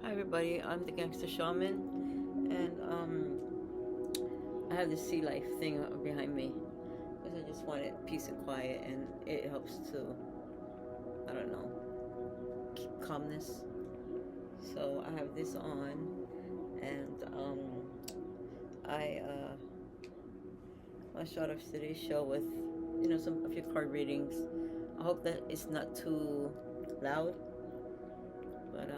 Hi everybody, I'm the Gangsta Shaman, and I have the sea life thing behind me because I just wanted peace and quiet, and it helps to, I don't know, keep calmness. So I have this on, and I start off today's show with, a few card readings. I hope that it's not too loud, but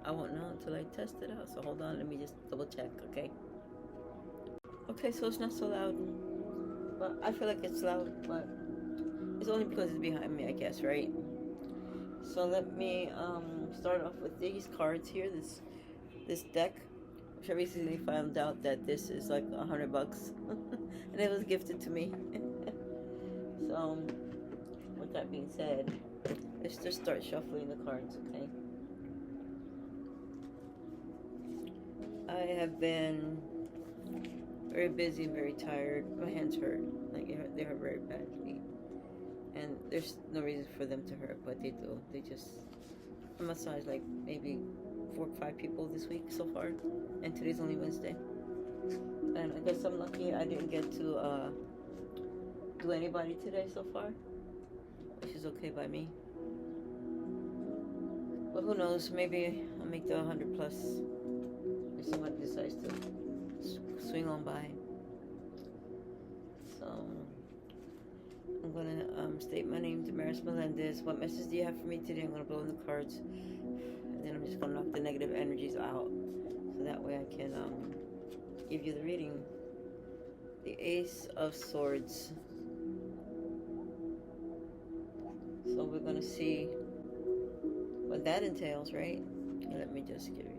I won't know until I test it out. So hold on, let me just double check, okay? Okay, so it's not so loud. But I feel like it's loud, but it's only because it's behind me, I guess, right? So let me start off with these cards here. This deck, which I recently found out that this is like $100, and it was gifted to me. So, with that being said, let's just start shuffling the cards, okay? I have been very busy and very tired. My hands hurt. Like they hurt very badly. And there's no reason for them to hurt, but they do. They just I massaged like maybe 4 or 5 people this week so far, and today's only Wednesday. And I guess I'm lucky I didn't get to do anybody today so far, which is okay by me. But who knows? Maybe I'll make the 100 plus if somebody decides to swing on by. So I'm gonna state my name, Damaris Melendez. What message do you have for me today? I'm gonna blow in the cards, and then I'm just gonna knock the negative energies out, so that way I can give you the reading. The Ace of Swords. So we're gonna see what that entails, right? Let me just give you.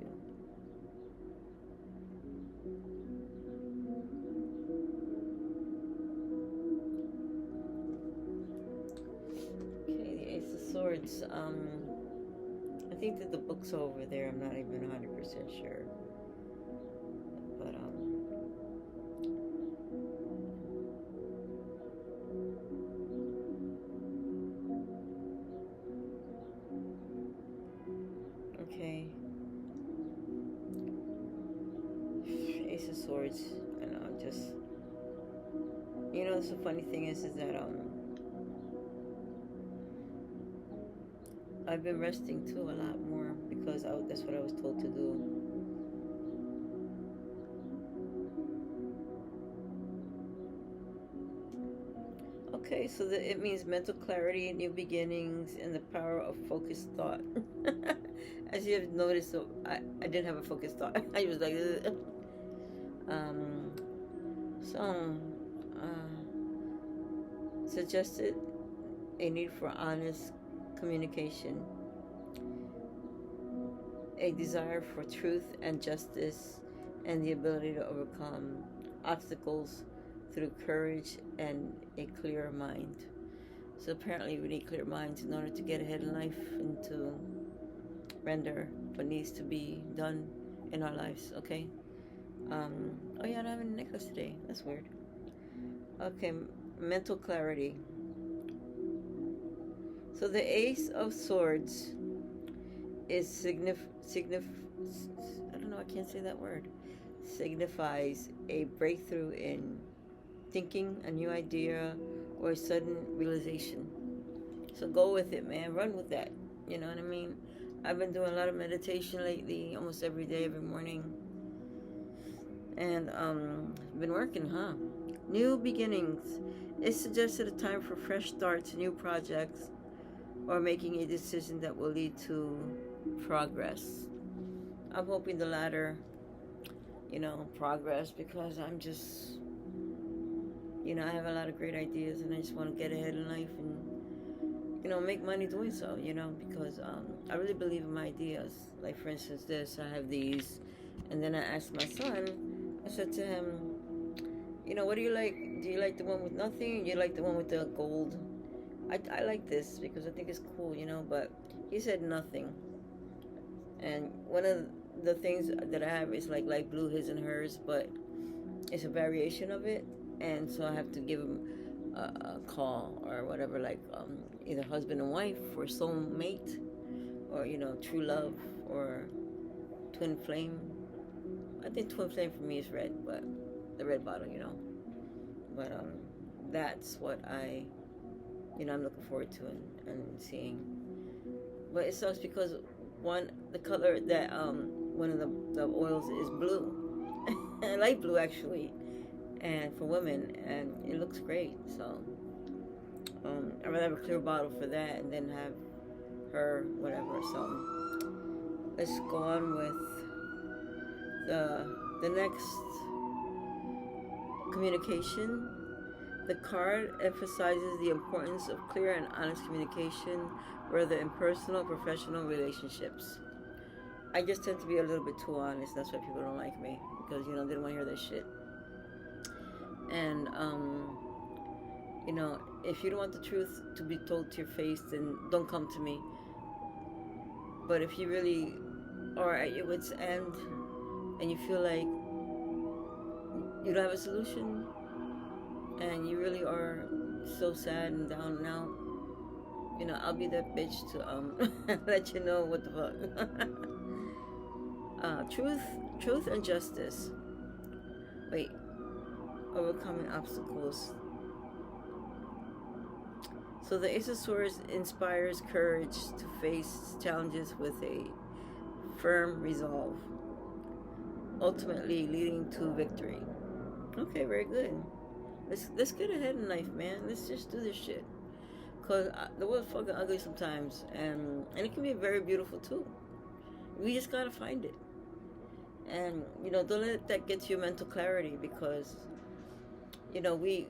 Okay, the Ace of Swords. I think that the book's over there. I'm not even 100% sure. But, okay. Ace of Swords. I know, just, the funny thing is that, I've been resting too a lot more because that's what I was told to do. Okay, so it means mental clarity, new beginnings, and the power of focused thought. As you have noticed, so I didn't have a focused thought. I was like, ugh. So, suggested a need for honest communication, a desire for truth and justice, and the ability to overcome obstacles through courage and a clear mind. So apparently we need clear minds in order to get ahead in life and to render what needs to be done in our lives, okay? Oh yeah, I don't have any necklace today. That's weird. Okay, mental clarity. So the Ace of Swords is I don't know, I can't say that word. Signifies a breakthrough in thinking, a new idea, or a sudden realization. So go with it, man. Run with that. You know what I mean? I've been doing a lot of meditation lately, almost every day, every morning. And been working, huh? New beginnings. It suggested a time for fresh starts, new projects, or making a decision that will lead to progress. I'm hoping the latter, progress, because I'm just, I have a lot of great ideas and I just want to get ahead in life and, make money doing so, because I really believe in my ideas. Like, for instance, I have these, and then I asked my son, I said to him, what do you like? Do you like the one with nothing? Or do you like the one with the gold? I like this because I think it's cool, but he said nothing. And one of the things that I have is like light blue, his and hers, but it's a variation of it. And so I have to give him a call or whatever, like either husband and wife or soulmate or, true love or twin flame. I think twin flame for me is red, but the red bottle, you know. But that's what I'm looking forward to and seeing. But it sucks because the color that one of the oils is blue. I like blue actually, and for women, and it looks great. So I'd rather have a clear bottle for that, and then have her whatever. So let's go on with the next communication. The card emphasizes the importance of clear and honest communication, whether in personal or professional relationships. I just tend to be a little bit too honest. That's why people don't like me, because they don't want to hear that shit. And if you don't want the truth to be told to your face, then don't come to me. But if you really are at your wit's end and you feel like you don't have a solution, and you really are so sad and down and out, I'll be that bitch to let you know what the fuck. Truth and justice. Wait, overcoming obstacles. So the Ace of Swords inspires courage to face challenges with a firm resolve, ultimately leading to victory. Okay, very good. Let's get ahead in life, man. Let's just do this shit. Cause the world's fucking ugly sometimes, and it can be very beautiful too. We just gotta find it, and don't let that get to your mental clarity, because we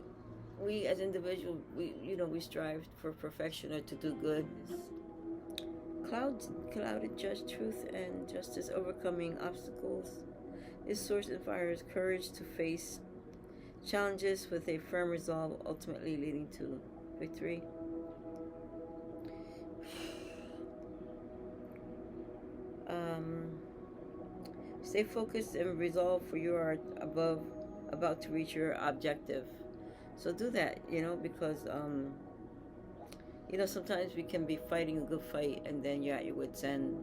as individuals, we strive for perfection or to do good. Clouded judge truth and justice, overcoming obstacles. This source inspires courage to face challenges with a firm resolve, ultimately leading to victory. Stay focused and resolved, for you are about to reach your objective. So do that, because sometimes we can be fighting a good fight and then you're at your wit's end.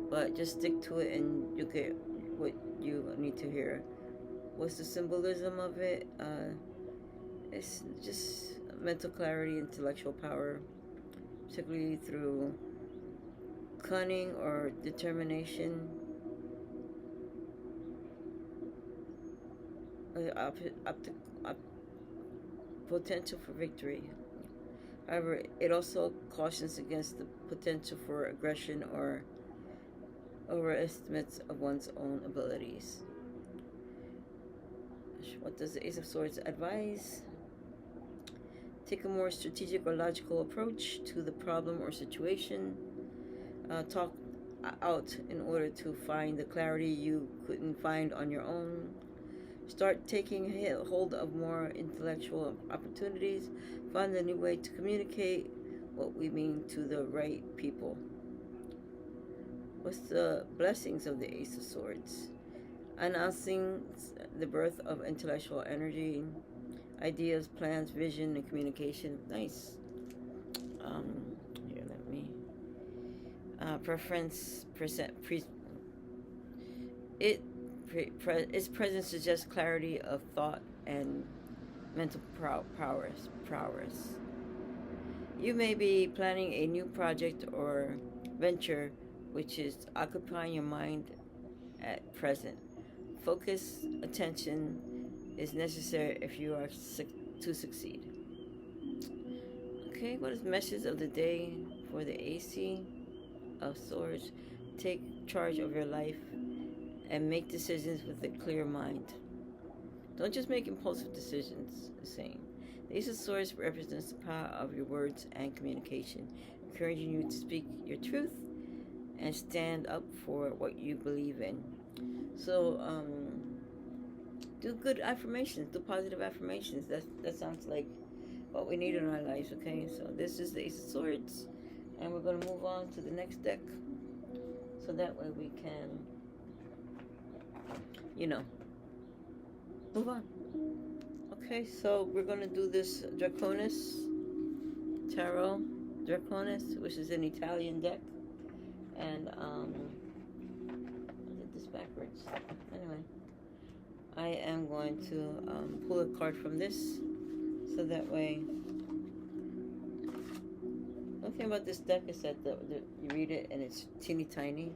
But just stick to it and you'll get what you need to hear. What's the symbolism of it? It's just mental clarity, intellectual power, particularly through cunning or determination. Potential for victory. However, it also cautions against the potential for aggression or overestimates of one's own abilities. What does the Ace of Swords advise? Take a more strategic or logical approach to the problem or situation. Talk out in order to find the clarity you couldn't find on your own. Start taking hold of more intellectual opportunities. Find a new way to communicate what we mean to the right people. What's the blessings of the Ace of Swords? Announcing the birth of intellectual energy, ideas, plans, vision, and communication. Nice. Here, let me. Its presence suggests clarity of thought and mental prowess. You may be planning a new project or venture which is occupying your mind at present. Focus, attention is necessary if you are to succeed. Okay, what is the message of the day for the Ace of Swords? Take charge of your life and make decisions with a clear mind. Don't just make impulsive decisions, the same. The Ace of Swords represents the power of your words and communication, encouraging you to speak your truth and stand up for what you believe in. So, do good affirmations, do positive affirmations. That sounds like what we need in our lives, okay? So this is the Ace of Swords, and we're going to move on to the next deck, so that way we can, move on. Okay, so we're going to do this Draconis Tarot, Draconis, which is an Italian deck, and I did this backwards. Anyway, I am going to pull a card from this, so that way. One thing about this deck is that you read it and it's teeny tiny,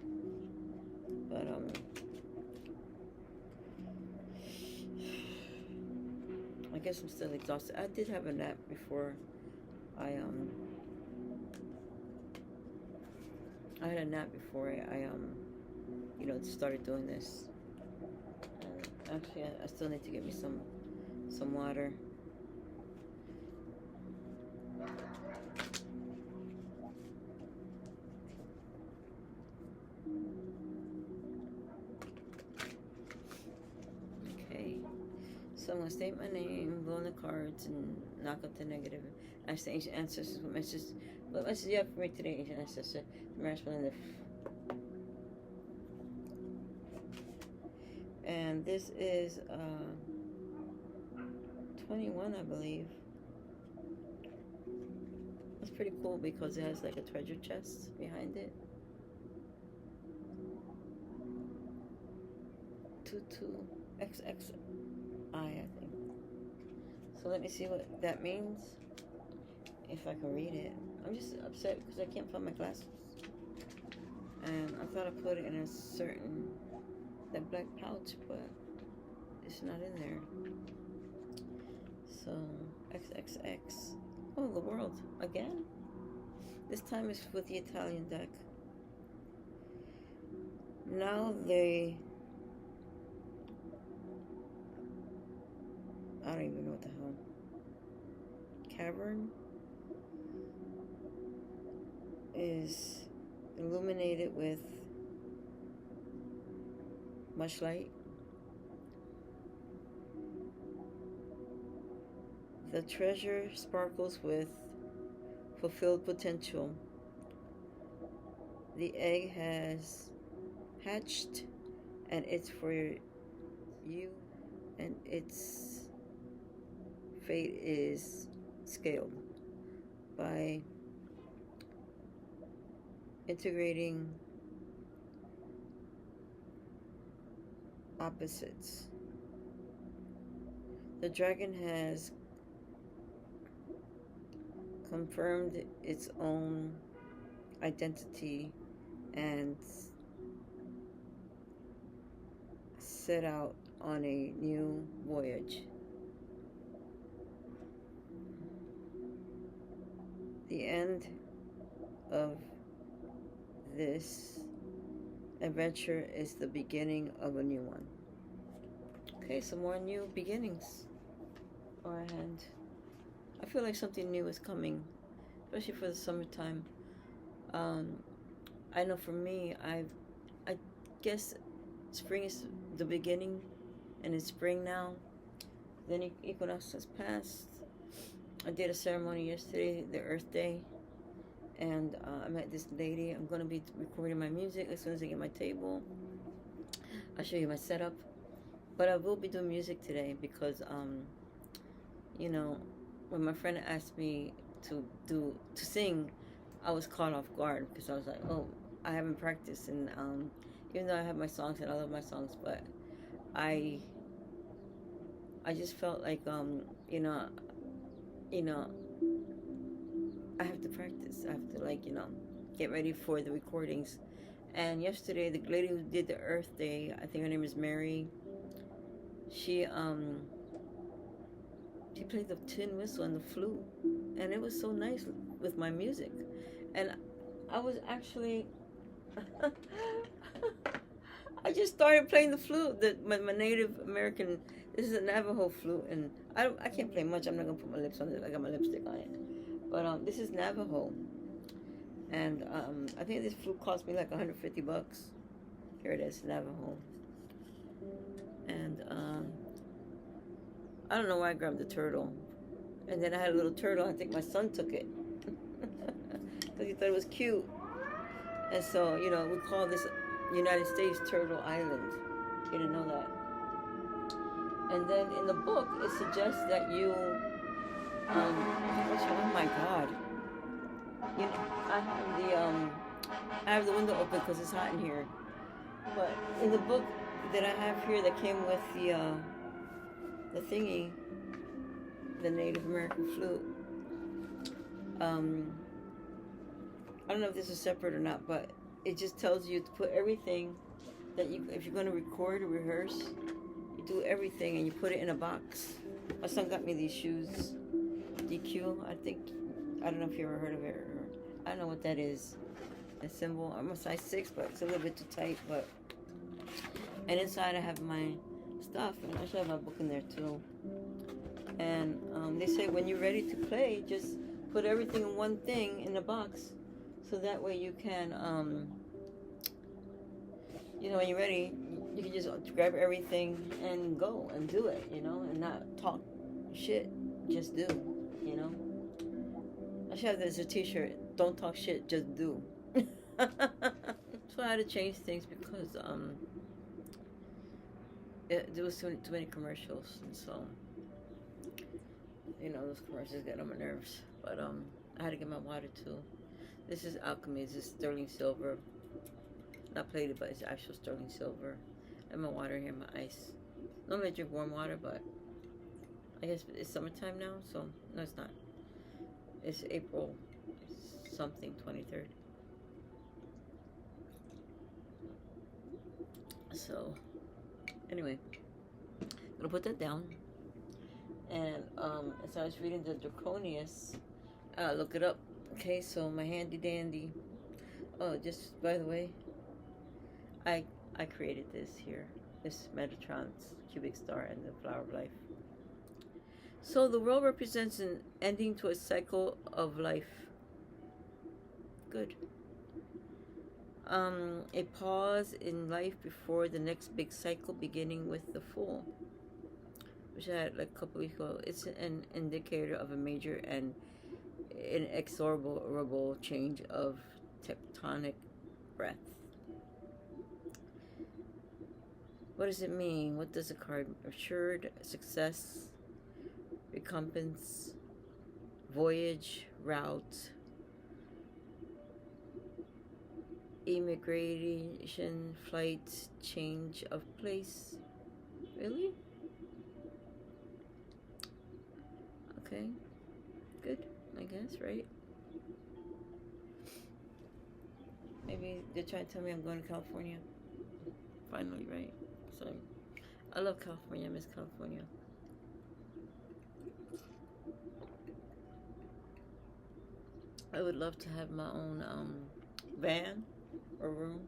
but I guess I'm still exhausted. I did have a nap before I had a nap before I started doing this. And actually, I still need to get me some water. Okay, so I'm gonna state my name, blow on the cards, and knock out the negative. Ask the ancient ancestors what message you have for me today, ancient ancestor. And this is 21, I believe. It's pretty cool because it has like a treasure chest behind it. 22XXI, I think. So let me see what that means, if I can read it. I'm just upset because I can't find my glasses. And I thought I put it in that black pouch, but it's not in there. So, XXX. Oh, the world. Again? This time it's with the Italian deck. Now I don't even know what the hell. Cavern is illuminated with much light. The treasure sparkles with fulfilled potential. The egg has hatched, and it's for you, and its fate is scaled by integrating opposites. The dragon has confirmed its own identity and set out on a new voyage. The end of this adventure is the beginning of a new one. Okay, some more new beginnings are at hand. I feel like something new is coming, especially for the summertime. I know for me, I guess spring is the beginning, and it's spring now. Then equinox has passed. I did a ceremony yesterday, the Earth Day, and I met this lady. I'm going to be recording my music as soon as I get my table. I'll show you my setup. But I will be doing music today because, when my friend asked me to sing, I was caught off guard because I was like, oh, I haven't practiced, and even though I have my songs and I love my songs, but I just felt like I have to practice. I have to get ready for the recordings. And yesterday, the lady who did the Earth Day, I think her name is Mary. She played the tin whistle and the flute, and it was so nice with my music. And I was actually I just started playing the flute, my Native American. This is a Navajo flute, and I can't play much. I'm not gonna put my lips on it. I got my lipstick on it, but this is Navajo, and I think this flute cost me like $150. Here it is, Navajo, and I don't know why I grabbed the turtle, and then I had a little turtle. I think my son took it because he thought it was cute, and so we call this United States Turtle Island. You didn't know that. And then in the book, it suggests that you, oh my God, I have the window open because it's hot in here. But in the book that I have here that came with the thingy, the Native American flute, um, I don't know if this is separate or not, but it just tells you to put everything that you, if you're going to record or rehearse, you do everything and you put it in a box. My son got me these shoes, DQ. I think, I don't know if you ever heard of it, or I don't know what that is. A symbol. I'm a size 6, but it's a little bit too tight. But and inside I have my stuff, and I should have my book in there too. And they say when you're ready to play, just put everything in one thing in the box, so that way you can, when you're ready, you can just grab everything and go and do it, and not talk shit, just do, I should have this as a t-shirt, don't talk shit, just do. So I had to change things because there was too many commercials, and so those commercials get on my nerves. But I had to get my water too. This is alchemy. This is sterling silver, not plated, but it's actual sterling silver. And my water here, my ice. Normally I drink warm water, but I guess it's summertime now, so no, it's not. It's April something, 23rd. So anyway, I'm gonna put that down. And so I was reading the Draconius. Look it up. Okay, so my handy dandy. Oh, just by the way, I created this here. This Metatron's cubic star and the flower of life. So the world represents an ending to a cycle of life. Good. A pause in life before the next big cycle, beginning with the Fool, which I had like a couple weeks ago. It's an indicator of a major and inexorable change of tectonic breadth. What does it mean? What does the card? Assured success, recompense, voyage, route, immigration, flight, change of place. Really? Okay, good, I guess, right? Maybe they're trying to tell me I'm going to California. Finally, right? So, I love California, I miss California. I would love to have my own van or room.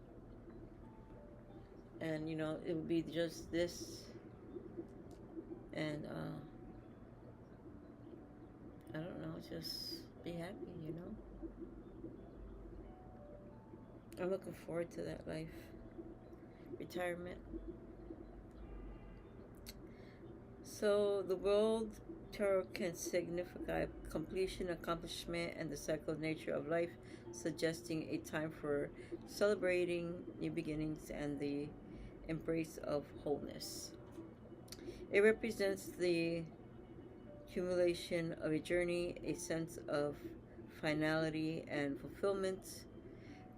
And, it would be just this. And, I don't know, just be happy, I'm looking forward to that life. Retirement. So the world tarot can signify completion, accomplishment, and the cycle nature of life, suggesting a time for celebrating new beginnings and the embrace of wholeness. It represents the accumulation of a journey, a sense of finality and fulfillment,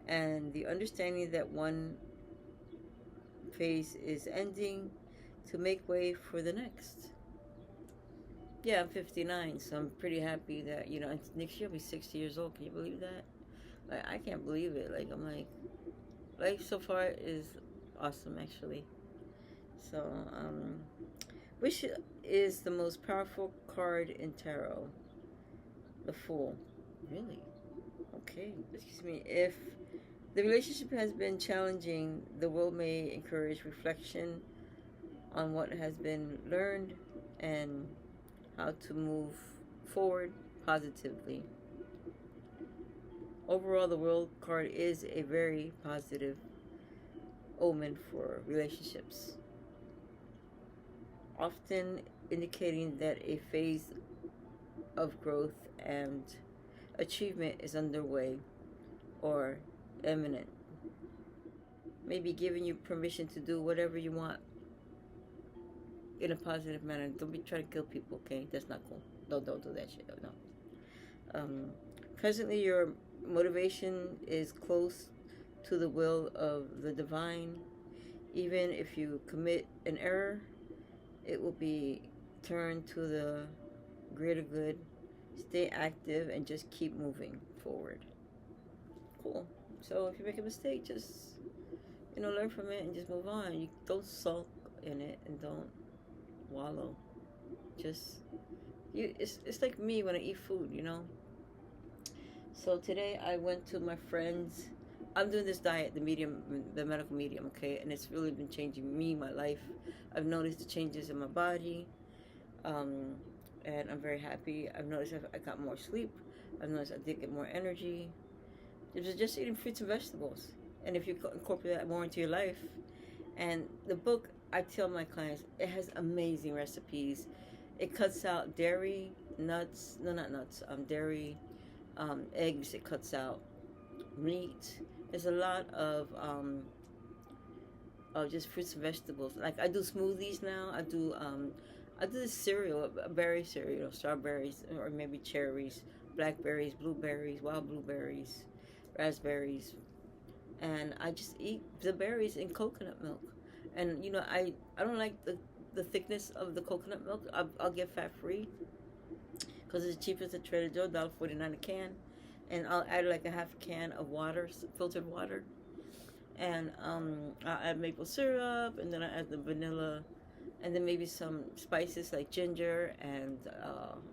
and the understanding that one phase is ending to make way for the next. Yeah, I'm 59, so I'm pretty happy that, next year I'll be 60 years old. Can you believe that? Like, I can't believe it. Like, I'm like, life so far is awesome, actually. So, which is the most powerful card in tarot? The Fool. Really? Okay. Excuse me. If the relationship has been challenging, the world may encourage reflection on what has been learned and how to move forward positively. Overall, the World card is a very positive omen for relationships, often indicating that a phase of growth and achievement is underway or imminent. Maybe giving you permission to do whatever you want in a positive manner. Don't be trying to kill people, okay? That's not cool. Don't do that shit. No. Presently, your motivation is close to the will of the divine, Even if you commit an error, it will be turned to the greater good. Stay active and just keep moving forward. Cool. So if you make a mistake, just learn from it and just move on. You don't sulk in it and don't wallow. Just it's like me when I eat food. So today I went to my friend's. I'm doing this diet, the medical medium, okay, and it's really been changing me, my life. I've noticed the changes in my body, um, and I'm very happy. I've noticed I got more sleep. I've noticed I did get more energy. Just eating fruits and vegetables, and if you incorporate that more into your life, and the book, I tell my clients, it has amazing recipes. It cuts out dairy, nuts, no, not nuts, dairy, eggs. It cuts out meat. There's a lot of just fruits and vegetables. Like I do smoothies now. I do this cereal, a berry cereal, strawberries or maybe cherries, blackberries, blueberries, wild blueberries, raspberries, and I just eat the berries in coconut milk. And I don't like the thickness of the coconut milk. I'll get fat free because it's cheapest at Trader Joe, $1.49 a can, and I'll add like a half can of water, filtered water, and I'll add maple syrup, and then I add the vanilla, and then maybe some spices like ginger and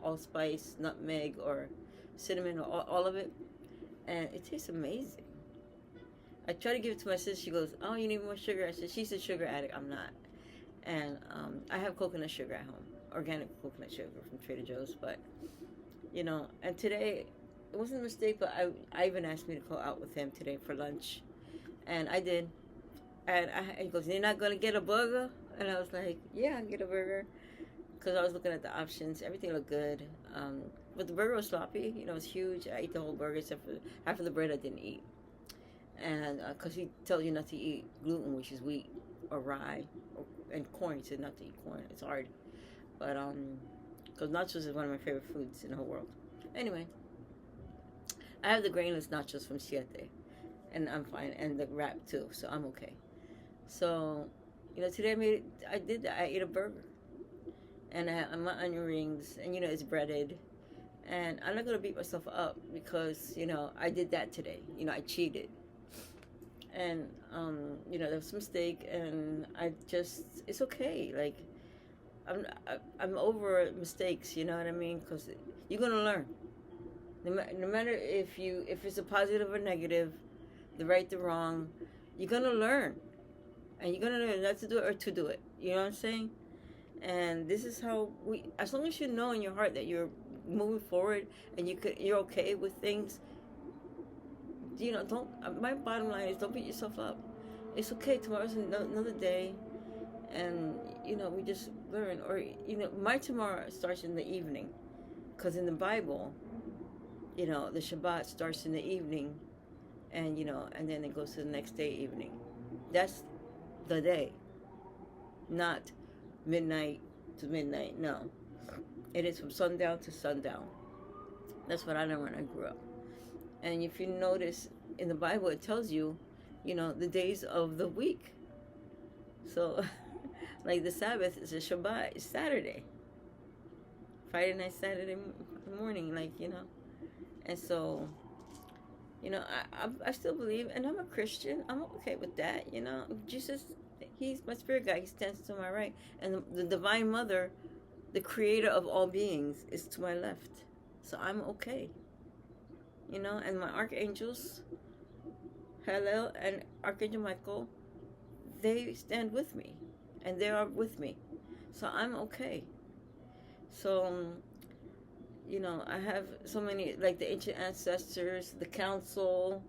allspice, nutmeg, or cinnamon, or all of it, and it tastes amazing. I try to give it to my sister. She goes, "Oh, you need more sugar." I said, "She's a sugar addict. I'm not." And I have coconut sugar at home, organic coconut sugar from Trader Joe's. But and today it wasn't a mistake. But I even asked me to go out with him today for lunch, and I did. And he goes, "You're not gonna get a burger?" And I was like, "Yeah, I can get a burger," because I was looking at the options. Everything looked good. But the burger was sloppy. It's huge. I ate the whole burger except for half of the bread I didn't eat. And because he tells you not to eat gluten, which is wheat or rye, and corn. He said not to eat corn. It's hard. But because nachos is one of my favorite foods in the whole world. Anyway, I have the grainless nachos from Siete, and I'm fine, and the wrap too, so I'm okay. So, today I did that. I ate a burger, and I had my onion rings, and it's breaded, and I'm not gonna beat myself up because I did that today. I cheated, and there was a mistake, and it's okay. Like I'm over mistakes. You know what I mean? Because you're gonna learn. No matter if it's a positive or negative, the right, the wrong, you're gonna learn, and you're gonna learn not to do it or to do it. You know what I'm saying? And this is how as long as you know in your heart that you're moving forward and you're okay with things. Don't. My bottom line is don't beat yourself up. It's okay. Tomorrow's another day, and we just learn. Or my tomorrow starts in the evening, because in the Bible, the Shabbat starts in the evening, and and then it goes to the next day evening. That's the day, not midnight to midnight. No, it is from sundown to sundown. That's what I learned when I grew up. And if you notice in the Bible, it tells you, the days of the week. So, like the Sabbath is a Shabbat, it's Saturday. Friday night, Saturday morning, And so, I still believe, and I'm a Christian. I'm okay with that, Jesus, he's my spirit guide. He stands to my right. And the Divine Mother, the creator of all beings, is to my left. So I'm okay. And my archangels, Hallel and Archangel Michael, they stand with me, and they are with me, so I'm okay. So, I have so many, like the ancient ancestors, the council.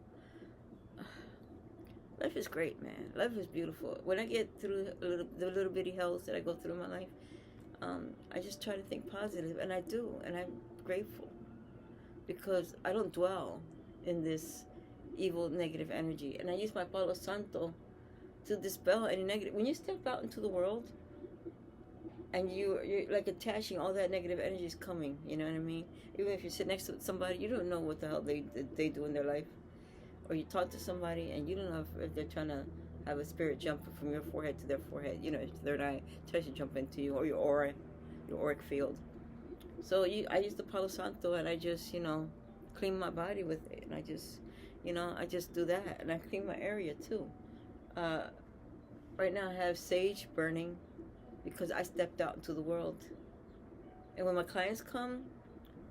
Life is great, man. Life is beautiful. When I get through the little bitty hells that I go through in my life, I just try to think positive, and I do, and I'm grateful. Because I don't dwell in this evil, negative energy. And I use my Palo Santo to dispel any negative. When you step out into the world and you're like attaching all that negative energy is coming, you know what I mean? Even if you sit next to somebody, you don't know what the hell they do in their life. Or you talk to somebody and you don't know if they're trying to have a spirit jump from your forehead to their forehead, you know, to their eye, tries to jump into you, or your aura, your auric field. So I use the Palo Santo, and I just, you know, clean my body with it, and I just, you know, I just do that, and I clean my area too. Uh, right now I have sage burning because I stepped out into the world, and when my clients come,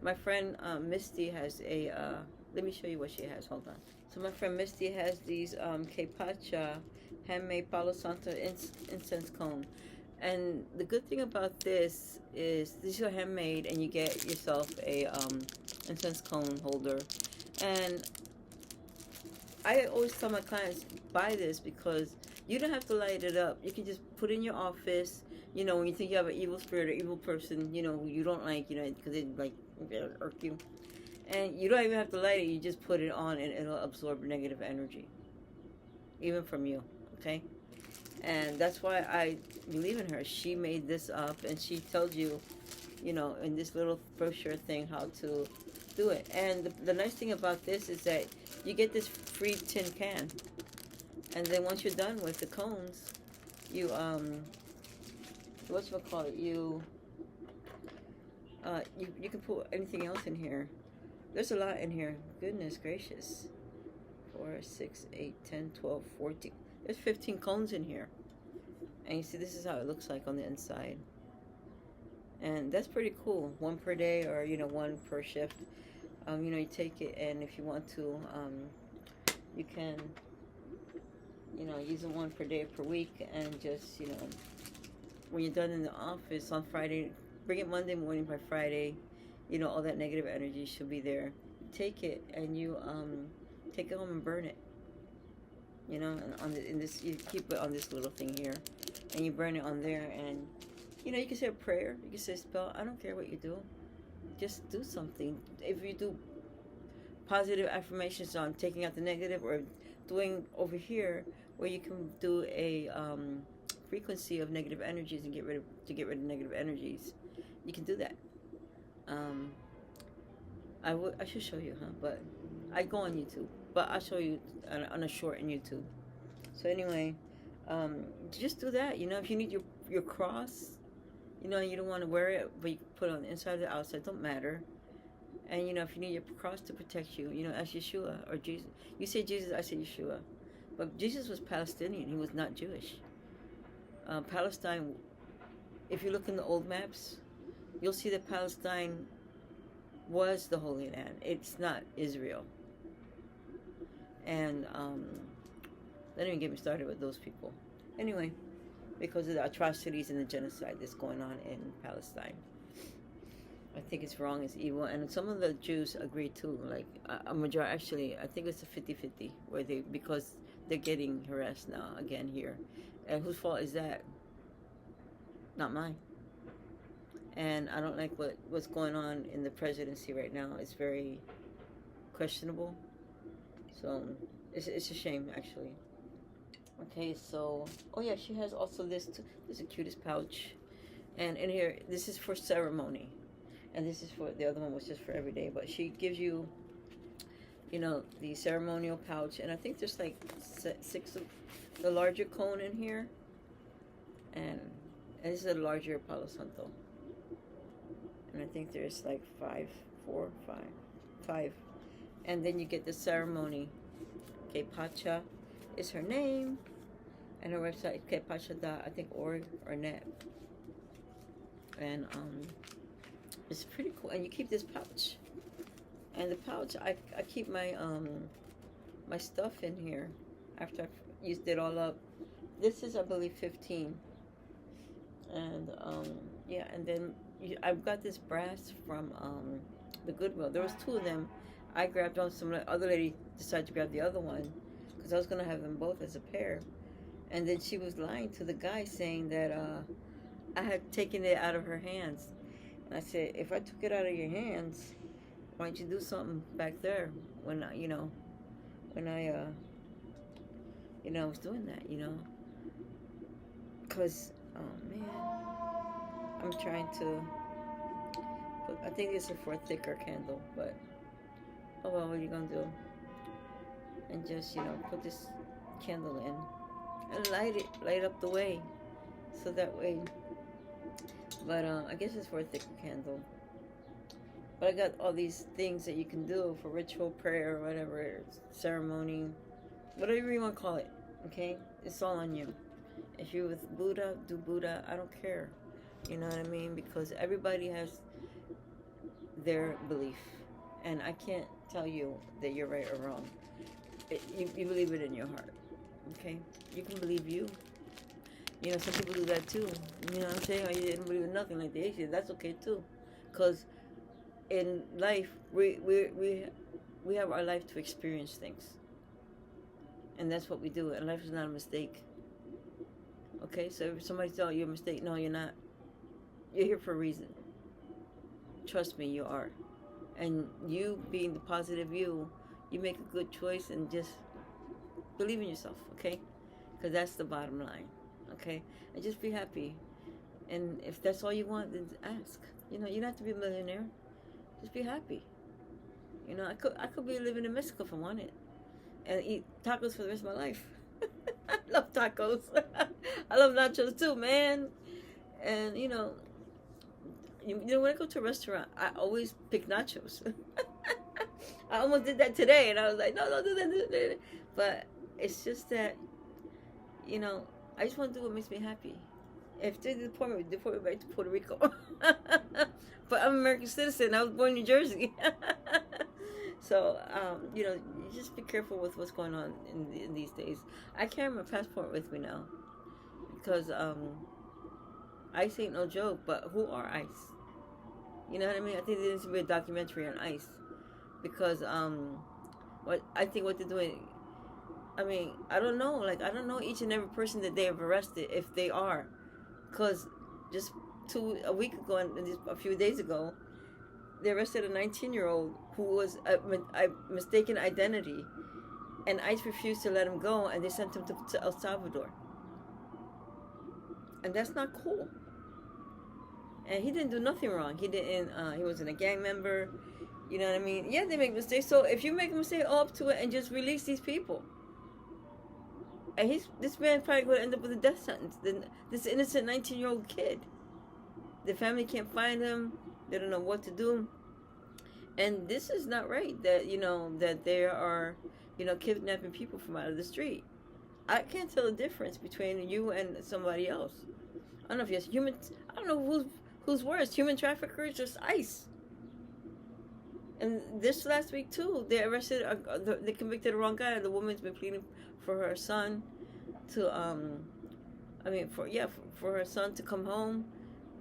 my friend Misty has a. Let me show you what she has. Hold on. So my friend Misty has these Kepacha handmade Palo Santo incense cone. And the good thing about this is these are handmade, and you get yourself a incense cone holder. And I always tell my clients, buy this because you don't have to light it up. You can just put it in your office. You know, when you think you have an evil spirit or evil person, you know, who you don't like, you know, because it like irk you. And you don't even have to light it. You just put it on, and it'll absorb negative energy, even from you. Okay. And that's why I believe in her. She made this up, and she tells you, you know, in this little brochure thing, how to do it. And the nice thing about this is that you get this free tin can, and then once you're done with the cones, you whatchamacallit, you can put anything else in here. There's a lot in here. Goodness gracious. 4, 6, 8, 10, 12, 14. There's 15 cones in here. And you see, this is how it looks like on the inside. And that's pretty cool. One per day, or, you know, one per shift. You know, you take it, and if you want to, you can, you know, use it one per day per week, and just, you know, when you're done in the office on Friday, bring it Monday morning. By Friday, you know, all that negative energy should be there. Take it, and you take it home and burn it. You know, and in this, you keep it on this little thing here, and you burn it on there, and you know, you can say a prayer, you can say a spell. I don't care what you do, just do something. If you do positive affirmations on taking out the negative, or doing over here where you can do a frequency of negative energies and get rid of negative energies, you can do that. I should show you, but I go on YouTube, but I'll show you on a short in YouTube. So anyway, just do that. You know, if you need your cross, you know, you don't want to wear it, but you can put it on the inside or the outside, don't matter. And you know, if you need your cross to protect you, you know, as Yeshua or Jesus. You say Jesus, I say Yeshua. But Jesus was Palestinian. He was not Jewish. Palestine, if you look in the old maps, you'll see that Palestine was the Holy Land. It's not Israel. And don't even get me started with those people. Anyway, because of the atrocities and the genocide that's going on in Palestine. I think it's wrong, it's evil, and some of the Jews agree too. Like a majority, actually, I think it's a 50-50, where because they're getting harassed now again here. And whose fault is that? Not mine. And I don't like what's going on in the presidency right now. It's very questionable. So it's a shame, actually. Okay, so oh yeah, she has also this too. This is the cutest pouch, and in here, this is for ceremony, and this is for the other one was just for every day. But she gives you, you know, the ceremonial pouch, and I think there's like 6 of the larger cone in here, and this is a larger Palo Santo, and I think there's like 5, 4, 5, and then you get the ceremony. Okay, Pacha is her name, and her website is kepacha.org, I think, org or net. And it's pretty cool. And you keep this pouch, and the pouch I keep my my stuff in here after I've used it all up. This is, I believe, 15. And yeah, and then I've got this brass from the Goodwill. There was 2 of them. I grabbed one. Some other lady decided to grab the other one because I was gonna have them both as a pair. And then she was lying to the guy, saying that I had taken it out of her hands. And I said, if I took it out of your hands, why don't you do something back there when I, when I was doing that, Because, oh man, I'm trying to put, I think this is for a thicker candle, but oh well, what are you gonna do? And just, put this candle in. and light up the way, so that way. But I guess it's for a thicker candle. But I got all these things that you can do for ritual prayer or whatever, ceremony, whatever you want to call it. Okay, it's all on you. If you're with Buddha, do Buddha. I don't care. You know what I mean? Because everybody has their belief, and I can't tell you that you're right or wrong. You believe it in your heart. Okay, you can believe you. You know, some people do that too. You know what I'm saying? Or you didn't believe in nothing like the Asians. That's okay too, because in life we have our life to experience things, and that's what we do. And life is not a mistake. Okay, so if somebody tells you you're a mistake, no, you're not. You're here for a reason. Trust me, you are. And you being the positive you make a good choice and just believe in yourself, okay? Because that's the bottom line, okay? And just be happy. And if that's all you want, then ask. You know, you don't have to be a millionaire. Just be happy. You know, I could be living in Mexico if I wanted, and eat tacos for the rest of my life. I love tacos. I love nachos too, man. And you know, when I go to a restaurant, I always pick nachos. I almost did that today, and I was like, no, don't do that. But it's just that, you know, I just want to do what makes me happy. If they deport me back to Puerto Rico. But I'm an American citizen. I was born in New Jersey. So, you know, you just be careful with what's going on in these days. I carry my passport with me now because ICE ain't no joke. But who are ICE? You know what I mean? I think there needs to be a documentary on ICE because what they're doing. I mean, I don't know. Like, I don't know each and every person that they have arrested, if they are, because just a week ago and just a few days ago, they arrested a 19-year-old who was a mistaken identity, and ICE refused to let him go, and they sent him to El Salvador. And that's not cool. And he didn't do nothing wrong. He didn't. He wasn't a gang member. You know what I mean? Yeah, they make mistakes. So if you make a mistake, own up to it and just release these people. And this man probably going to end up with a death sentence. This innocent 19-year-old kid. The family can't find him. They don't know what to do. And this is not right. That that there are kidnapping people from out of the street. I can't tell the difference between you and somebody else. I don't know if it's human. I don't know who's worse, human traffickers or ICE. And this last week too, they arrested. They convicted the wrong guy. The woman's been pleading for her son to for her son to come home,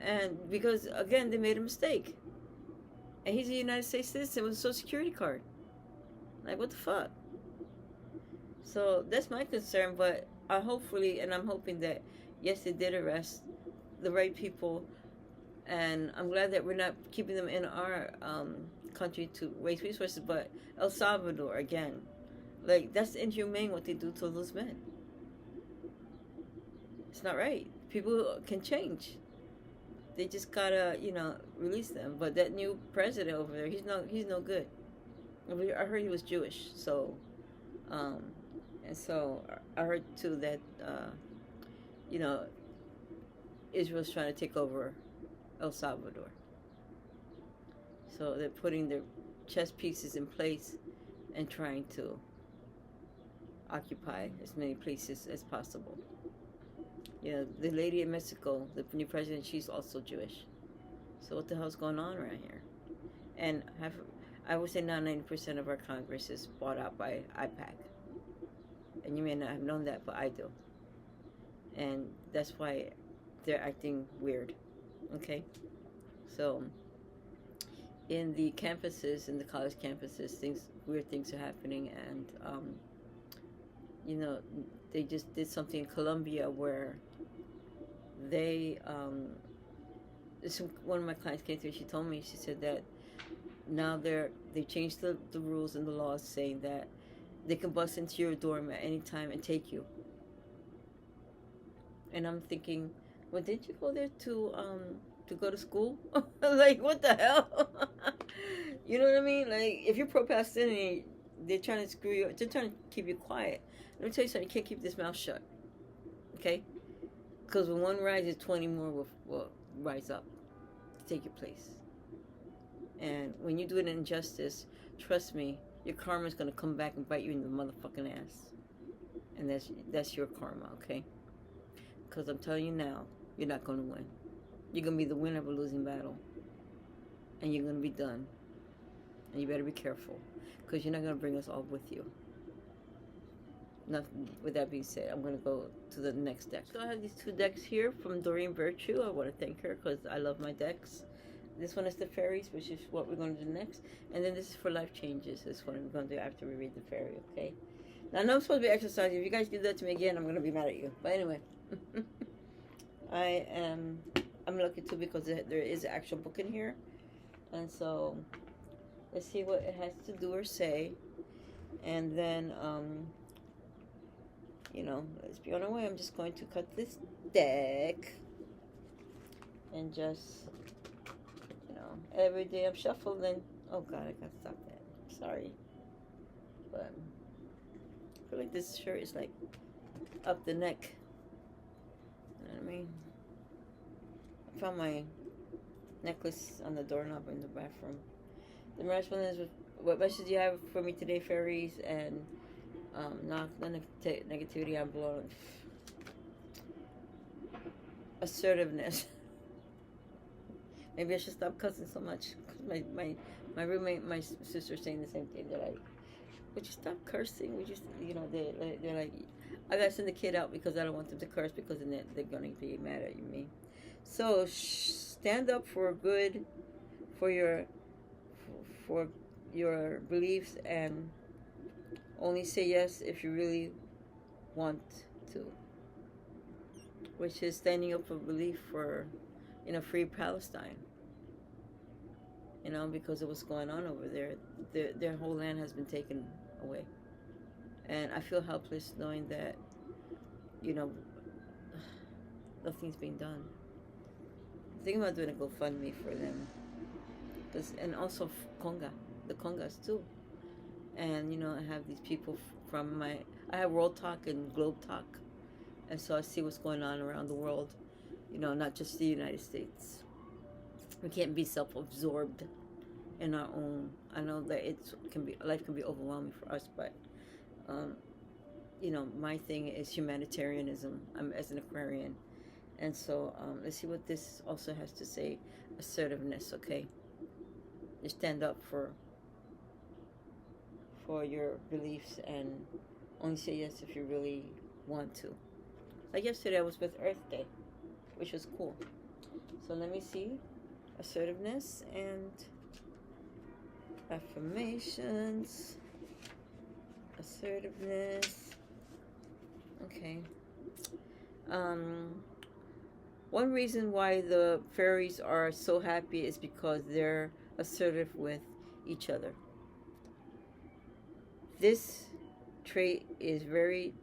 and because again they made a mistake. And he's a United States citizen with a Social Security card. Like, what the fuck? So that's my concern. But I'm hoping that yes, they did arrest the right people, and I'm glad that we're not keeping them in our country to waste resources. But El Salvador again, like, that's inhumane what they do to those men. It's not right. People can change. They just gotta, release them. But that new president over there, he's no good. I heard he was Jewish, so, and so I heard too that, Israel's trying to take over El Salvador. So they're putting their chess pieces in place and trying to occupy as many places as possible. The lady in Mexico, the new president, she's also Jewish. So what the hell's going on around here? And I would say now 90% of our Congress is bought out by IPAC. And you may not have known that, but I do. And that's why they're acting weird. Okay? So in the campuses, in the college campuses, weird things are happening, and they just did something in Colombia where they one of my clients came through. She told me, she said that now they changed the rules and the laws, saying that they can bust into your dorm at any time and take you. And I'm thinking, well, didn't you go there to go to school? Like, what the hell? You know what I mean? Like, if you're procrastinating, they're trying to screw you. They're trying to keep you quiet. Let me tell you something. You can't keep this mouth shut. Okay? Because when one rises, 20 more will rise up to take your place. And when you do an injustice, trust me, your karma is going to come back and bite you in the motherfucking ass. And that's your karma, okay? Because I'm telling you now, you're not going to win. You're going to be the winner of a losing battle. And you're going to be done. And you better be careful. Because you're not going to bring us all with you. Nothing. With that being said, I'm going to go to the next deck. So I have these two decks here from Doreen Virtue. I want to thank her because I love my decks. This one is the fairies, which is what we're going to do next. And then this is for life changes. This one we're going to do after we read the fairy, okay? Now, I know I'm supposed to be exercising. If you guys do that to me again, I'm going to be mad at you. But anyway. I'm lucky too because there is an actual book in here. And so, let's see what it has to do or say. And then, you know, let's be on our way. I'm just going to cut this deck. And just, you know, every day I'm shuffling. Oh God, I gotta stop that. Sorry. But I feel like this shirt is like up the neck. You know what I mean? I found my necklace on the doorknob in the bathroom. The rest one is, what message do you have for me today, fairies? And knock the negativity I'm blowing. Assertiveness. Maybe I should stop cussing so much. My roommate, my sister's saying the same thing. They're like, would you stop cursing? Would you, you know, they're like, I gotta send the kid out because I don't want them to curse because then they're gonna be mad at me. So stand up for good, for your beliefs, and only say yes if you really want to. Which is standing up for belief for, you know, free Palestine. You know, because of what's going on over there, their whole land has been taken away, and I feel helpless knowing that, you know, nothing's being done. I'm thinking about doing a GoFundMe for them, and also the Congas too, and you know, I have these people from I have World Talk and Globe Talk, and so I see what's going on around the world, you know, not just the United States. We can't be self-absorbed in our own. I know that life can be overwhelming for us, but you know, my thing is humanitarianism. I'm as an Aquarian, and so let's see what this also has to say. Assertiveness, okay? You stand up for your beliefs and only say yes if you really want to. Like yesterday, I was with Earth Day, which was cool. So let me see. Assertiveness and affirmations. Assertiveness. Okay. One reason why the fairies are so happy is because they're assertive with each other. This trait is very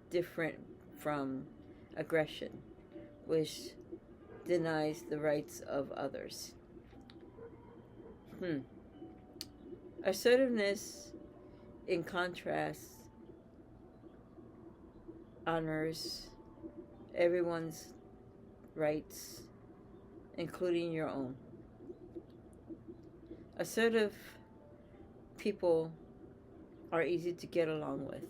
different from aggression, which denies the rights of others. Assertiveness, in contrast, honors everyone's rights, including your own. Assertive people are easy to get along with.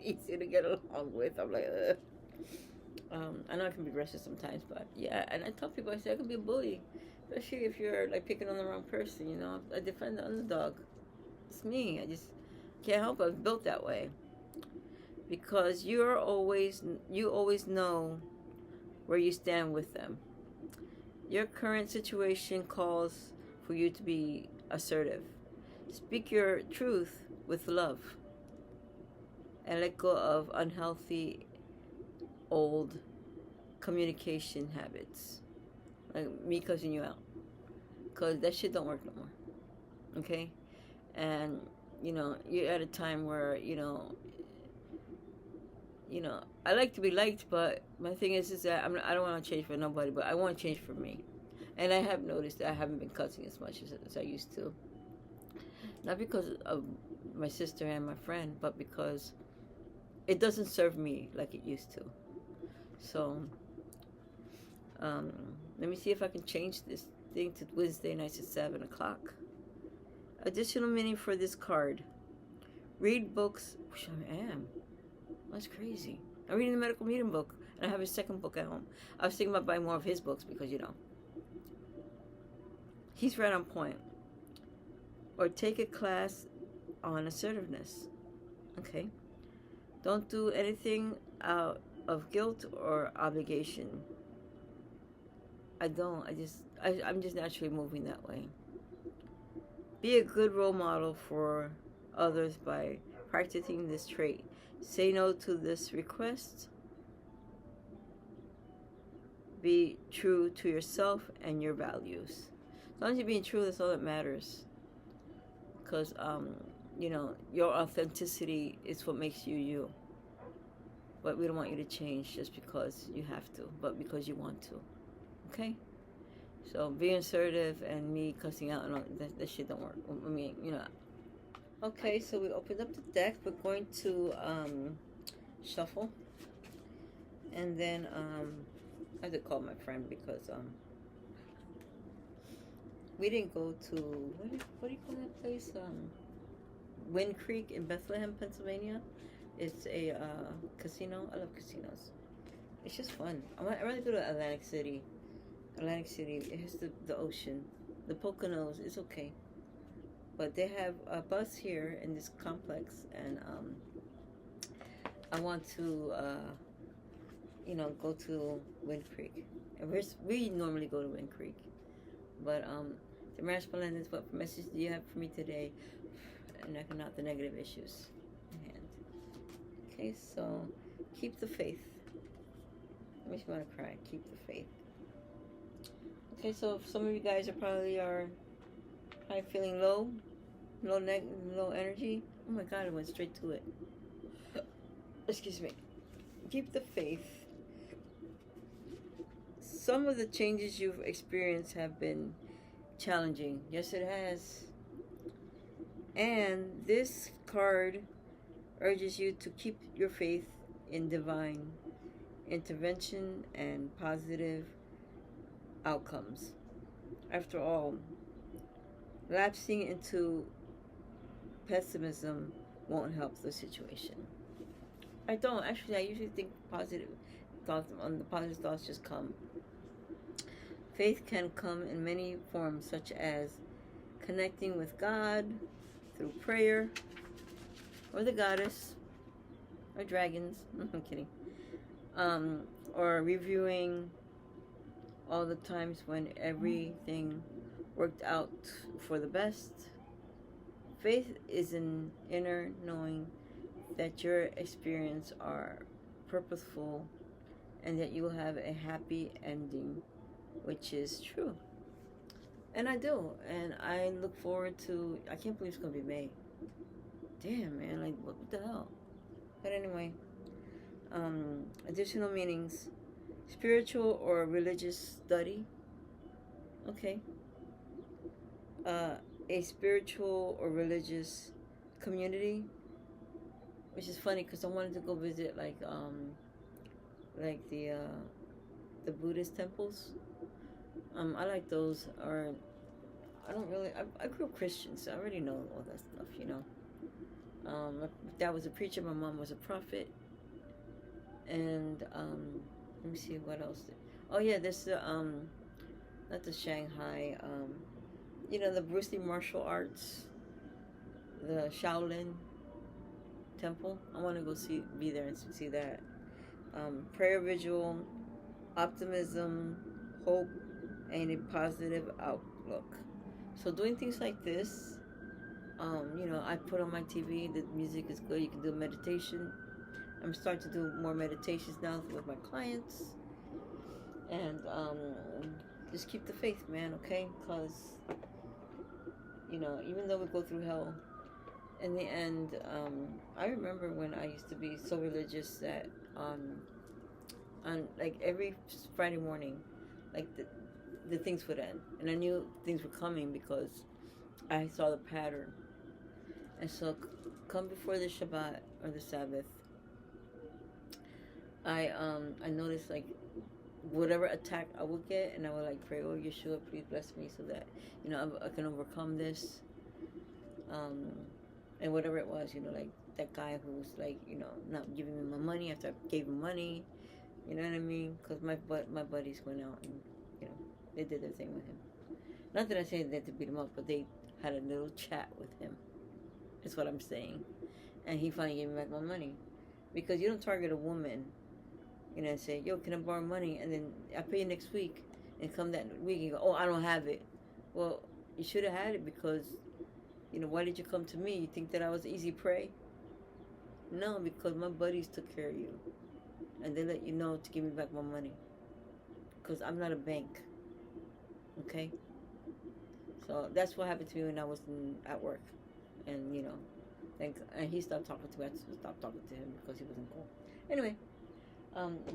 Easy to get along with. I'm like, I know I can be aggressive sometimes, but yeah. And I tell people, I say I can be a bully, especially if you're like picking on the wrong person. You know, I defend the underdog. It's me. I just can't help it. I was built that way because you always know where you stand with them. Your current situation calls for you to be assertive. Speak your truth with love. And let go of unhealthy old communication habits. Like me cussing you out. Because that shit don't work no more. Okay? And, you know, you're at a time where, you know, I like to be liked, but my thing is that I don't want to change for nobody, but I want to change for me. And I have noticed that I haven't been cussing as much as I used to. Not because of my sister and my friend, but because it doesn't serve me like it used to. So, um, let me see if I can change this thing to Wednesday nights at 7 o'clock. Additional meaning for this card. Read books, which I am. That's crazy. I'm reading the medical medium book, and I have his second book at home. I was thinking about buying more of his books because, he's right on point. Or take a class on assertiveness. Okay. Don't do anything out of guilt or obligation. I'm just naturally moving that way. Be a good role model for others by practicing this trait. Say no to this request. Be true to yourself and your values. As long as you're being true, that's all that matters. Because, your authenticity is what makes you you. But we don't want you to change just because you have to, but because you want to. Okay? So being assertive and me cussing out and all that shit don't work. I mean, Okay, so we opened up the deck. We're going to shuffle. And then I had to call my friend because we didn't go to what do you call that place? Wind Creek in Bethlehem, Pennsylvania. It's a casino. I love casinos. It's just fun. I'd rather go to Atlantic City. Atlantic City, it has the ocean. The Poconos is okay. But they have a bus here in this complex, and I want to, go to Wind Creek. And we normally go to Wind Creek. But, Damaris Melendez, what message do you have for me today? And knocking out the negative issues. Okay, so keep the faith. Makes me want to cry. Keep the faith. Okay, so some of you guys are probably feeling low energy. Oh my God, I went straight to it. Excuse me. Keep the faith. Some of the changes you've experienced have been challenging. Yes, it has. And this card urges you to keep your faith in divine intervention and positive outcomes. After all, lapsing into pessimism won't help the situation. I don't. Actually, I usually think positive thoughts, the positive thoughts just come. Faith can come in many forms, such as connecting with God through prayer, or the goddess, or dragons. I'm kidding. Or reviewing all the times when everything worked out for the best. Faith is an inner knowing that your experiences are purposeful and that you will have a happy ending, which is true. And I do. And I look forward to, I can't believe it's going to be May. Damn, man, like, what the hell? But anyway, additional meanings. Spiritual or religious study. Okay. A spiritual or religious community, which is funny because I wanted to go visit like the Buddhist temples. I like those. Or I don't really. I grew up Christian, so I already know all that stuff. My dad was a preacher. My mom was a prophet. And let me see what else. Oh yeah, there's the not the Shanghai. The Bruce Lee martial arts, the Shaolin temple. I want to go be there and see that. Prayer vigil, optimism, hope, and a positive outlook. So doing things like this, I put on my TV. The music is good. You can do meditation. I'm starting to do more meditations now with my clients. And just keep the faith, man, okay? Because, even though we go through hell, in the end, I remember when I used to be so religious that on like every Friday morning, like the things would end. And I knew things were coming because I saw the pattern. And so, come before the Shabbat or the Sabbath, I noticed like whatever attack I would get, and I would like pray, oh Yeshua, please bless me so that I can overcome this. Um, and whatever it was, like that guy who's like not giving me my money after I gave him money. You know what I mean? Because my buddies went out and they did their thing with him. Not that I say they had to beat him up, but they had a little chat with him. That's what I'm saying. And he finally gave me back my money. Because you don't target a woman, and say, yo, can I borrow money? And then I pay you next week. And come that week and go, oh, I don't have it. Well, you should have had it because, why did you come to me? You think that I was easy prey? No, because my buddies took care of you. And they let you know to give me back my money. Because I'm not a bank. Okay? So that's what happened to me when I was at work. And, and he stopped talking to me. I stopped talking to him because he wasn't cool. Anyway,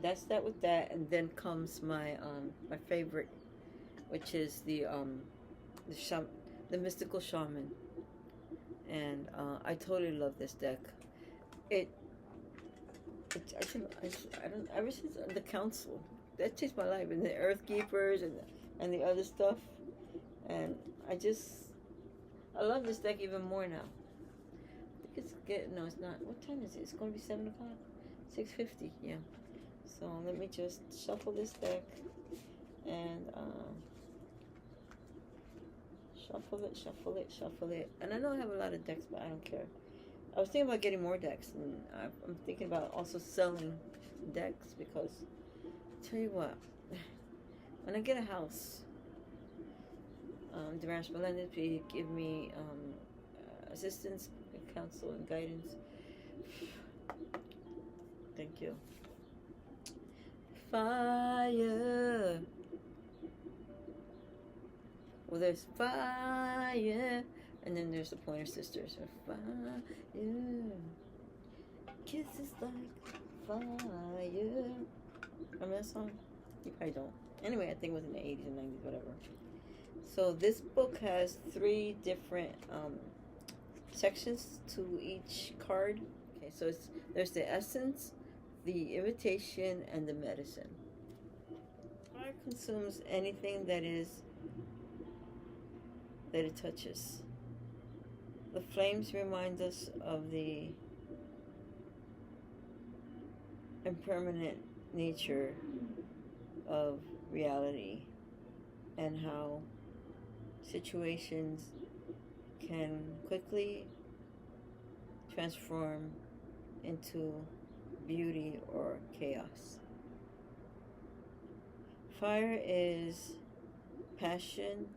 that's that with that. And then comes my favorite, which is the Mystical Shaman. And I totally love this deck. Ever since the council, that changed my life, and the Earth Keepers and the other stuff, and I love this deck even more now. I think it's not. What time is it? It's going to be 7 o'clock, 6:50. Yeah. So let me just shuffle this deck and shuffle it. And I know I have a lot of decks, but I don't care. I was thinking about getting more decks, and I'm thinking about also selling decks because, tell you what, when I get a house, Damaris Melendez, please give me assistance, counsel, and guidance. Thank you. Fire. Well, there's fire. And then there's the Pointer Sisters. Fire. Kisses like fire. Remember that song? You probably don't. Anyway, I think it was in the 80s and 90s, whatever. So this book has 3 different sections to each card. Okay, so there's the essence, the invitation, and the medicine. Fire consumes anything that it touches. The flames remind us of the impermanent nature of reality and how situations can quickly transform into beauty or chaos. Fire is passion,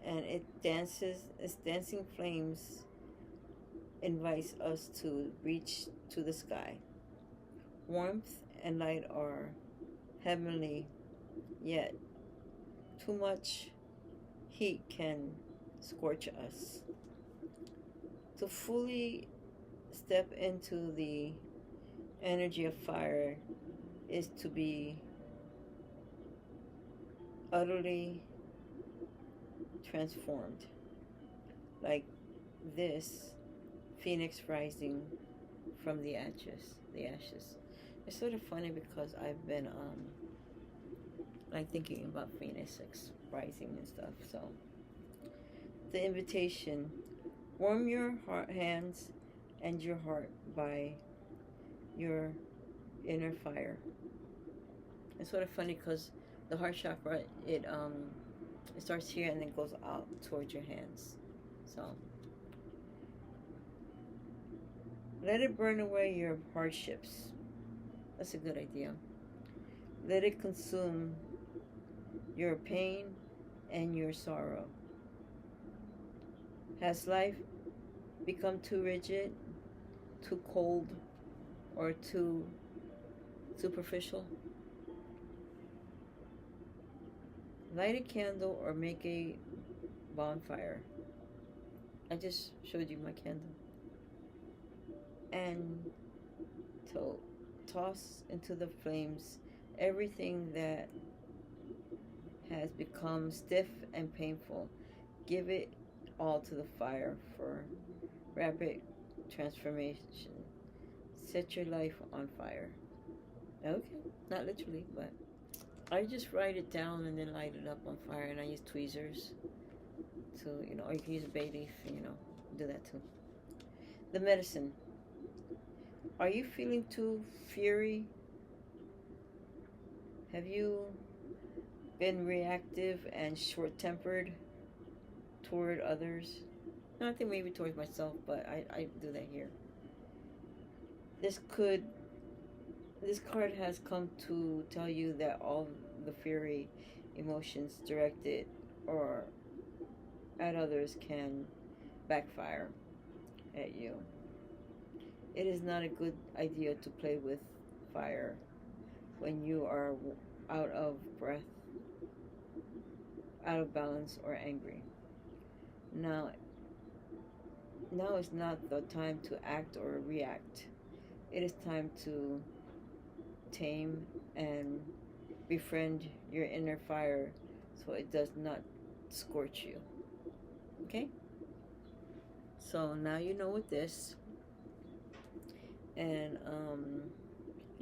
and its dancing flames invites us to reach to the sky. Warmth and light are heavenly, yet too much heat can scorch us. To fully step into the energy of fire is to be utterly transformed, like this phoenix rising from the ashes. It's sort of funny because I've been like thinking about phoenix rising and stuff. So the invitation: warm your hands and your heart by your inner fire. It's sort of funny because the heart chakra, it starts here and then goes out towards your hands. So let it burn away your hardships. That's a good idea. Let it consume your pain and your sorrow. Has life become too rigid, too cold, or too superficial? Light a candle or make a bonfire. I just showed you my candle. And to toss into the flames everything that has become stiff and painful. Give it all to the fire for rapid transformation. Set your life on fire. Okay, not literally, but I just write it down and then light it up on fire, and I use tweezers to, or you can use a bay leaf, and, do that too. The medicine. Are you feeling too fury? Have you been reactive and short-tempered toward others? No, I think maybe towards myself, but I do that here. This card has come to tell you that all the fury emotions directed or at others can backfire at you. It is not a good idea to play with fire when you are out of breath, out of balance, or angry. Now is not the time to act or react. It is time to tame and befriend your inner fire so it does not scorch you. Okay? So now you know with this. And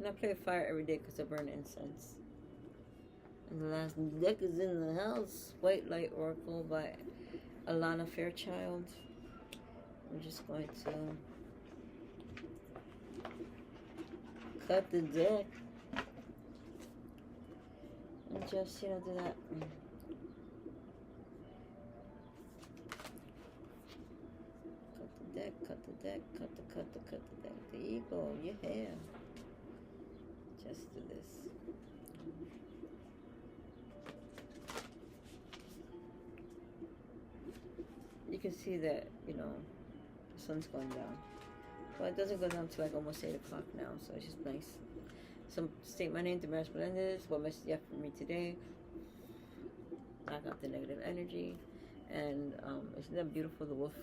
I play with fire every day because I burn incense. And the last deck is in the house. White Light Oracle by Alana Fairchild. I'm just going to cut the deck. And just, do that. Cut the deck, cut the deck, cut the deck. The eagle, yeah. Just do this. You can see that, the sun's going down. Well, it doesn't go down to like almost 8 o'clock now, so it's just nice. So, state my name, Damaris Melendez. What message you have for me today? Knock out the negative energy. And isn't that beautiful, the wolf?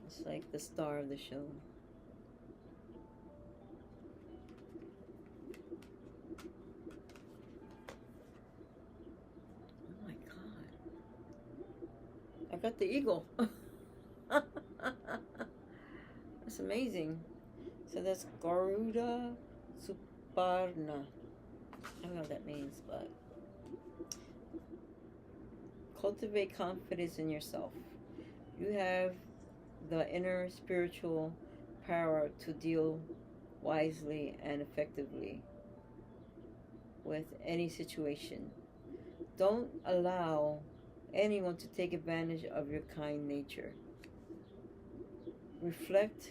It's like the star of the show. Oh my God. I got the eagle. That's amazing. So that's Garuda Suparna. I don't know what that means, but cultivate confidence in yourself. You have the inner spiritual power to deal wisely and effectively with any situation. Don't allow anyone to take advantage of your kind nature. Reflect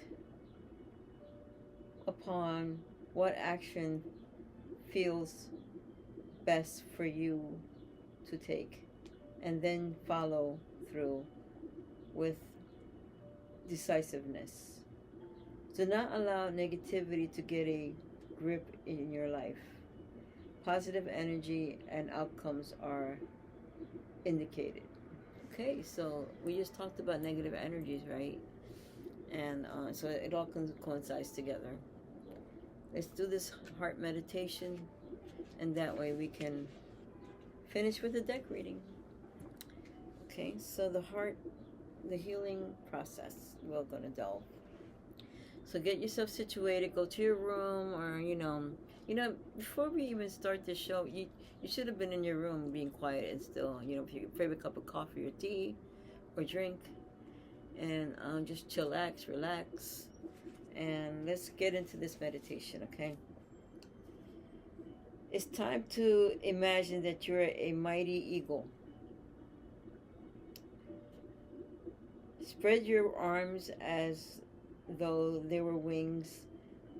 upon what action feels best for you to take, and then follow through with decisiveness. Do not allow negativity to get a grip in your life. Positive energy and outcomes are indicated. Okay, so we just talked about negative energies, right? And so it all coincides together. Let's do this heart meditation, and that way we can finish with the deck reading. Okay, so the heart, the healing process, we're going to delve. So get yourself situated, go to your room, or before we even start the show, you should have been in your room being quiet and still, with your favorite cup of coffee or tea or drink, and just chillax, relax, and let's get into this meditation, okay? It's time to imagine that you're a mighty eagle. Spread your arms as though they were wings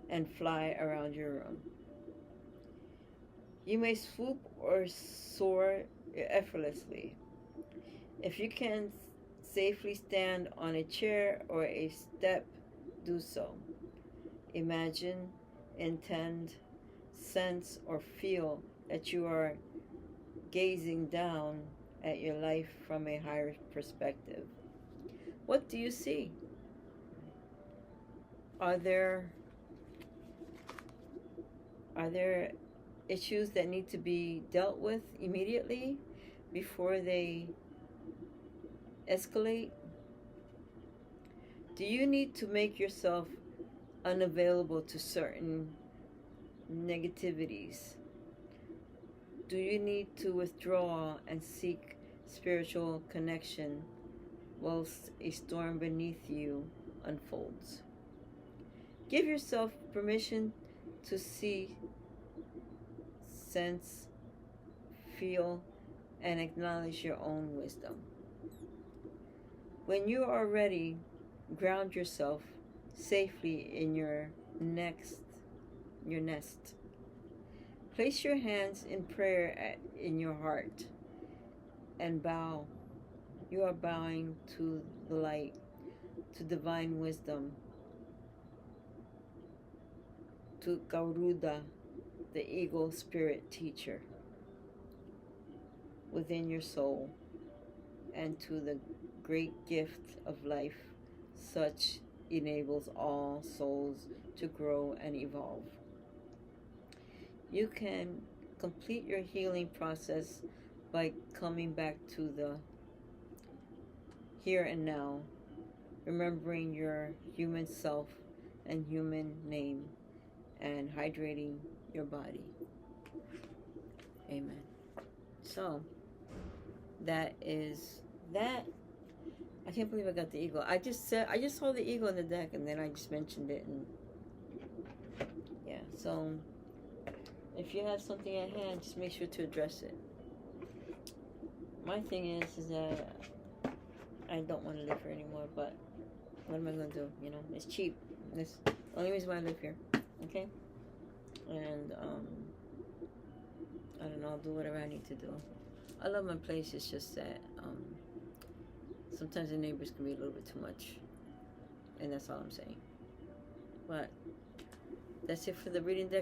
and fly around your room. You may swoop or soar effortlessly. If you can safely stand on a chair or a step, do so. Imagine, intend, sense, or feel that you are gazing down at your life from a higher perspective. What do you see? Are there issues that need to be dealt with immediately before they escalate? Do you need to make yourself unavailable to certain negativities? Do you need to withdraw and seek spiritual connection whilst a storm beneath you unfolds? Give yourself permission to see, sense, feel, and acknowledge your own wisdom. When you are ready, ground yourself safely in your nest. Place your hands in prayer in your heart and bow. You are bowing to the light, to divine wisdom, to Garuda, the eagle spirit teacher within your soul, and to the great gift of life, such enables all souls to grow and evolve. You can complete your healing process by coming back to the here and now, remembering your human self and human name, and hydrating your body. Amen. So, that is that. I can't believe I got the eagle. I just saw the eagle in the deck, and then I just mentioned it, and yeah. So, if you have something at hand, just make sure to address it. My thing is that I don't want to live here anymore, but what am I going to do? You know, it's cheap. That's the only reason why I live here. Okay? And, I don't know, I'll do whatever I need to do. I love my place, it's just that, sometimes the neighbors can be a little bit too much. And that's all I'm saying. But, that's it for the reading deck.